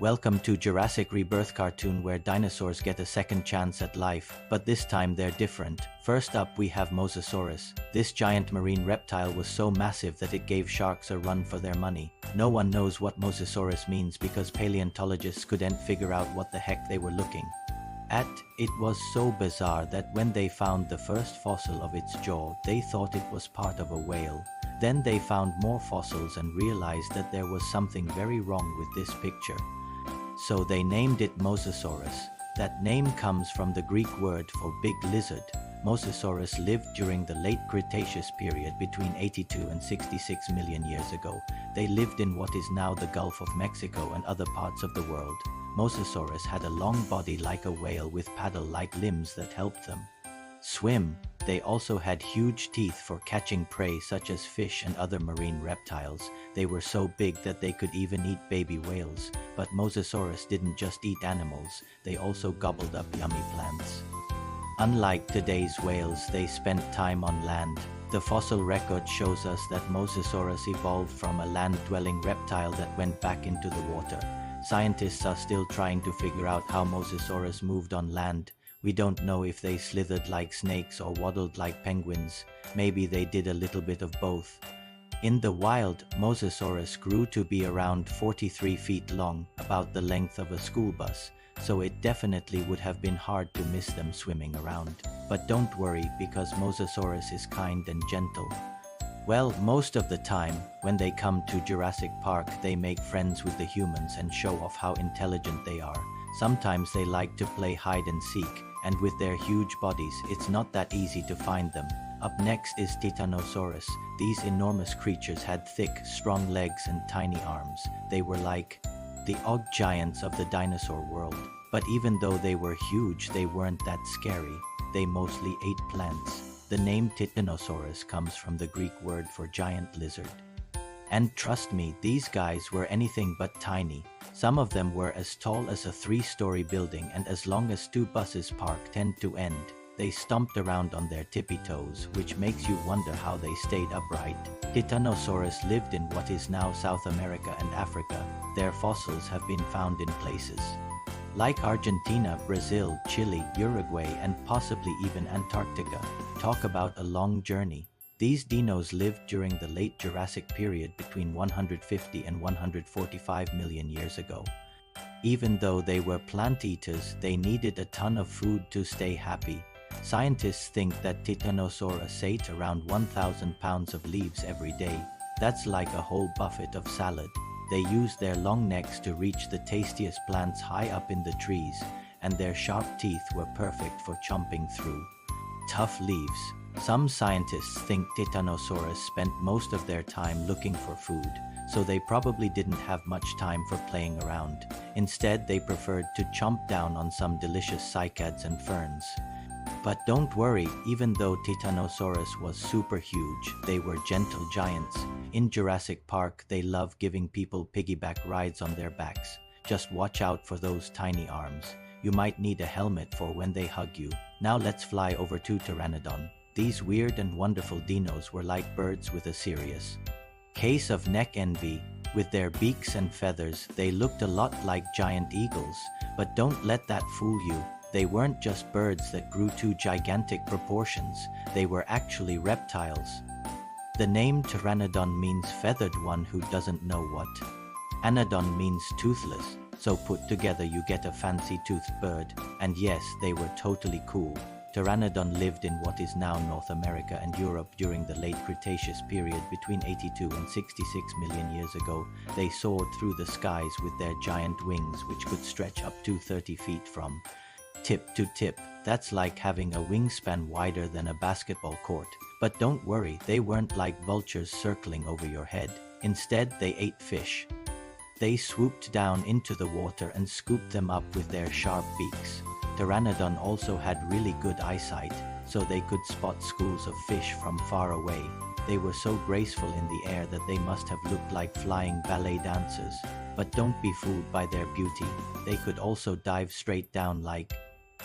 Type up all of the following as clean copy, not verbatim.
Welcome to Jurassic Rebirth cartoon where dinosaurs get a second chance at life, but this time they're different. First up we have Mosasaurus. This giant marine reptile was so massive that it gave sharks a run for their money. No one knows what Mosasaurus means because paleontologists couldn't figure out what the heck they were looking at. It was so bizarre that when they found the first fossil of its jaw, they thought it was part of a whale. Then they found more fossils and realized that there was something very wrong with this picture. So they named it Mosasaurus. That name comes from the Greek word for big lizard. Mosasaurus lived during the late Cretaceous period between 82 and 66 million years ago. They lived in what is now the Gulf of Mexico and other parts of the world. Mosasaurus had a long body like a whale with paddle-like limbs that helped them swim. They also had huge teeth for catching prey such as fish and other marine reptiles. They were so big that they could even eat baby whales. But Mosasaurus didn't just eat animals, they also gobbled up yummy plants. Unlike today's whales, they spent time on land. The fossil record shows us that Mosasaurus evolved from a land-dwelling reptile that went back into the water. Scientists are still trying to figure out how Mosasaurus moved on land. We don't know if they slithered like snakes or waddled like penguins. Maybe they did a little bit of both. In the wild, Mosasaurus grew to be around 43 feet long, about the length of a school bus, so it definitely would have been hard to miss them swimming around. But don't worry, because Mosasaurus is kind and gentle. Well, most of the time, when they come to Jurassic Park, they make friends with the humans and show off how intelligent they are. Sometimes they like to play hide and seek, and with their huge bodies, it's not that easy to find them. Up next is Titanosaurus. These enormous creatures had thick, strong legs and tiny arms. They were like the og giants of the dinosaur world. But even though they were huge, they weren't that scary. They mostly ate plants. The name Titanosaurus comes from the Greek word for giant lizard. And trust me, these guys were anything but tiny. Some of them were as tall as a 3-story building and as long as 2 buses parked end to end. They stomped around on their tippy toes, which makes you wonder how they stayed upright. Titanosaurus lived in what is now South America and Africa. Their fossils have been found in places like Argentina, Brazil, Chile, Uruguay, and possibly even Antarctica. Talk about a long journey. These dinos lived during the late Jurassic period between 150 and 145 million years ago. Even though they were plant eaters, they needed a ton of food to stay happy. Scientists think that Titanosaurus ate around 1,000 pounds of leaves every day. That's like a whole buffet of salad. They used their long necks to reach the tastiest plants high up in the trees, and their sharp teeth were perfect for chomping through tough leaves. Some scientists think Titanosaurus spent most of their time looking for food, so they probably didn't have much time for playing around. Instead, they preferred to chomp down on some delicious cycads and ferns. But don't worry, even though Titanosaurus was super huge, they were gentle giants. In Jurassic Park, they love giving people piggyback rides on their backs. Just watch out for those tiny arms. You might need a helmet for when they hug you. Now let's fly over to Pteranodon. These weird and wonderful dinos were like birds with a serious case of neck envy. With their beaks and feathers, they looked a lot like giant eagles. But don't let that fool you. They weren't just birds that grew to gigantic proportions. They were actually reptiles. The name Pteranodon means feathered one who doesn't know what. Anodon means toothless. So put together you get a fancy toothed bird. And yes, they were totally cool. Pteranodon lived in what is now North America and Europe during the late Cretaceous period between 82 and 66 million years ago. They soared through the skies with their giant wings, which could stretch up to 30 feet from tip to tip. That's like having a wingspan wider than a basketball court. But don't worry, they weren't like vultures circling over your head. Instead, they ate fish. They swooped down into the water and scooped them up with their sharp beaks. Pteranodon also had really good eyesight, so they could spot schools of fish from far away. They were so graceful in the air that they must have looked like flying ballet dancers. But don't be fooled by their beauty. They could also dive straight down like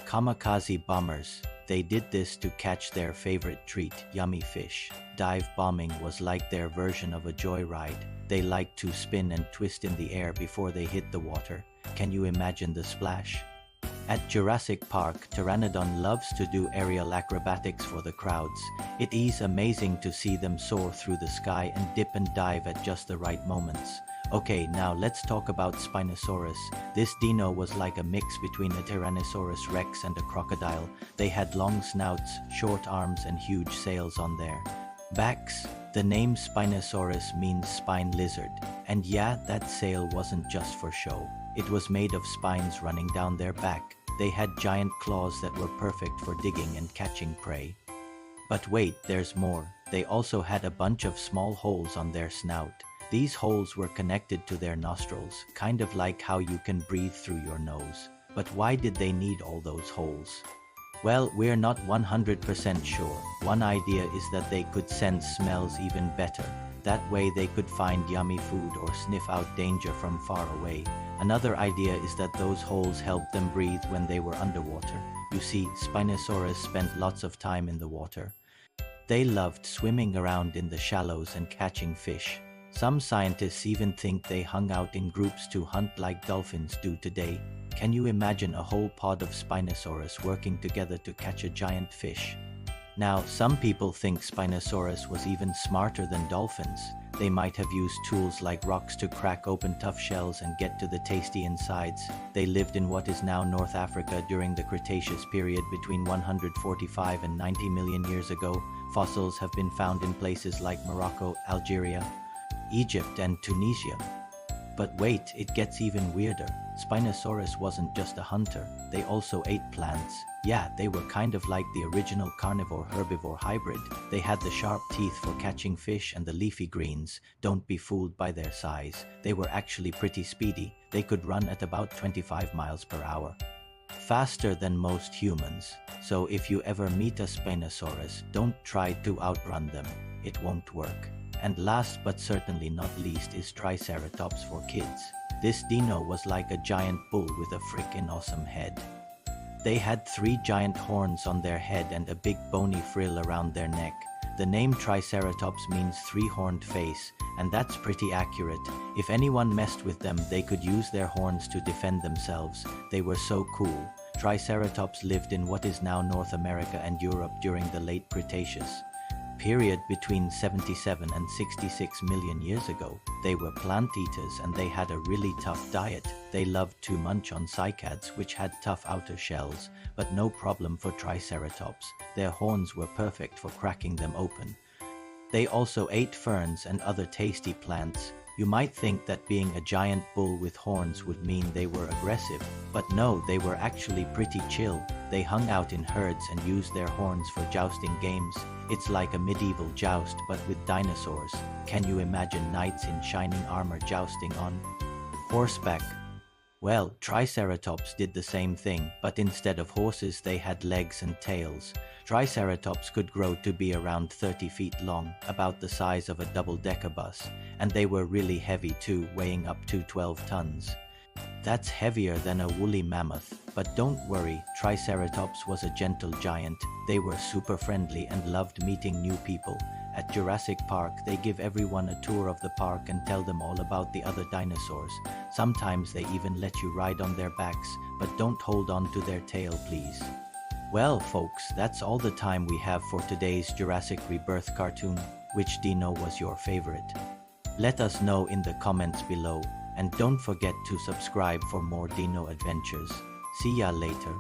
kamikaze bombers. They did this to catch their favorite treat, yummy fish. Dive bombing was like their version of a joyride. They liked to spin and twist in the air before they hit the water, can you imagine the splash? At Jurassic Park, Pteranodon loves to do aerial acrobatics for the crowds. It is amazing to see them soar through the sky and dip and dive at just the right moments. Okay, now let's talk about Spinosaurus. This dino was like a mix between a Tyrannosaurus rex and a crocodile. They had long snouts, short arms, and huge sails on their backs. The name Spinosaurus means spine lizard. And yeah, that sail wasn't just for show. It was made of spines running down their back. They had giant claws that were perfect for digging and catching prey. But wait, there's more. They also had a bunch of small holes on their snout. These holes were connected to their nostrils, kind of like how you can breathe through your nose. But why did they need all those holes? Well, we're not 100% sure. One idea is that they could sense smells even better. That way they could find yummy food or sniff out danger from far away. Another idea is that those holes helped them breathe when they were underwater. You see, Spinosaurus spent lots of time in the water. They loved swimming around in the shallows and catching fish. Some scientists even think they hung out in groups to hunt like dolphins do today. Can you imagine a whole pod of Spinosaurus working together to catch a giant fish? Now, some people think Spinosaurus was even smarter than dolphins. They might have used tools like rocks to crack open tough shells and get to the tasty insides. They lived in what is now North Africa during the Cretaceous period between 145 and 90 million years ago. Fossils have been found in places like Morocco, Algeria, Egypt, and Tunisia. But wait, it gets even weirder. Spinosaurus wasn't just a hunter, they also ate plants. Yeah, they were kind of like the original carnivore-herbivore hybrid. They had the sharp teeth for catching fish and the leafy greens. Don't be fooled by their size. They were actually pretty speedy. They could run at about 25 miles per hour. Faster than most humans. So if you ever meet a Spinosaurus, don't try to outrun them. It won't work. And last but certainly not least is Triceratops for kids. This dino was like a giant bull with a frickin' awesome head. They had 3 giant horns on their head and a big bony frill around their neck. The name Triceratops means 3-horned face, and that's pretty accurate. If anyone messed with them, they could use their horns to defend themselves. They were so cool. Triceratops lived in what is now North America and Europe during the late Cretaceous period between 77 and 66 million years ago. They were plant eaters and they had a really tough diet. They loved to munch on cycads, which had tough outer shells, but no problem for Triceratops. Their horns were perfect for cracking them open. They also ate ferns and other tasty plants. You might think that being a giant bull with horns would mean they were aggressive, but no, they were actually pretty chill. They hung out in herds and used their horns for jousting games. It's like a medieval joust but with dinosaurs. Can you imagine knights in shining armor jousting on horseback? Well, Triceratops did the same thing, but instead of horses they had legs and tails. Triceratops could grow to be around 30 feet long, about the size of a double-decker bus, and they were really heavy too, weighing up to 12 tons. That's heavier than a woolly mammoth, but don't worry, Triceratops was a gentle giant. They were super friendly and loved meeting new people. At Jurassic Park, they give everyone a tour of the park and tell them all about the other dinosaurs. Sometimes they even let you ride on their backs, but don't hold on to their tail, please. Well, folks, that's all the time we have for today's Jurassic Rebirth cartoon. Which dino was your favorite? Let us know in the comments below, and don't forget to subscribe for more dino adventures. See ya later.